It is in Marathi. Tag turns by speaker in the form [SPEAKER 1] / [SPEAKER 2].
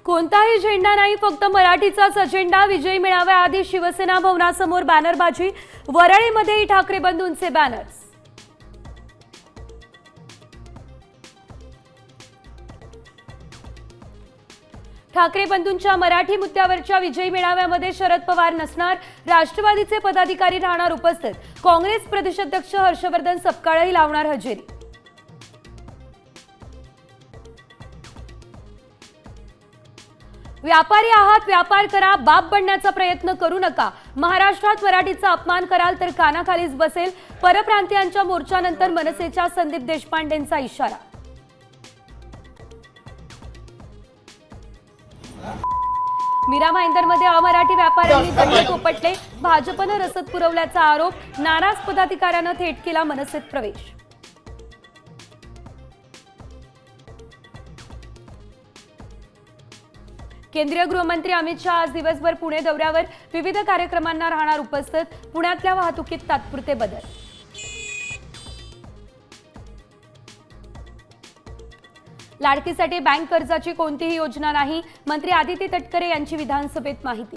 [SPEAKER 1] कोणताही झेंडा नाही, फक्त मराठीचाच अजेंडा। विजयी मेळाव्याआधी शिवसेना भवनासमोर बॅनरबाजी, वरळीमध्येही ठाकरे बंधूंचे बॅनर्स। ठाकरे बंधूंच्या मराठी मुद्द्यावरच्या विजयी मेळाव्यामध्ये शरद पवार नसणार, राष्ट्रवादीचे पदाधिकारी राहणार उपस्थित। काँग्रेस प्रदेशाध्यक्ष हर्षवर्धन सपकाळही लावणार हजेरी। व्यापारी आहात, व्यापार करा, बाप बनण्याचा प्रयत्न करू नका। महाराष्ट्रात मराठीचा अपमान कराल तर कानाखालीच बसेल। परप्रांतीयांच्या मोर्चानंतर मनसेच्या संदीप देशपांडेंचा इशारा। मीरा भाईंदरमध्ये अमराठी व्यापाऱ्यांनी दंड थोपटले, भाजपनं रसद पुरवल्याचा आरोप। नाराज पदाधिकाऱ्यानं थेट केला मनसेत प्रवेश। केंद्रीय गृहमंत्री अमित शहा आज दिवसभर पुणे दौऱ्यावर, विविध कार्यक्रमांना राहणार उपस्थित। पुण्यातल्या वाहतुकीत तात्पुरते बदल। लाडकीसाठी बँक कर्जाची कोणतीही योजना नाही, मंत्री आदिती तटकरे यांची विधानसभेत माहिती।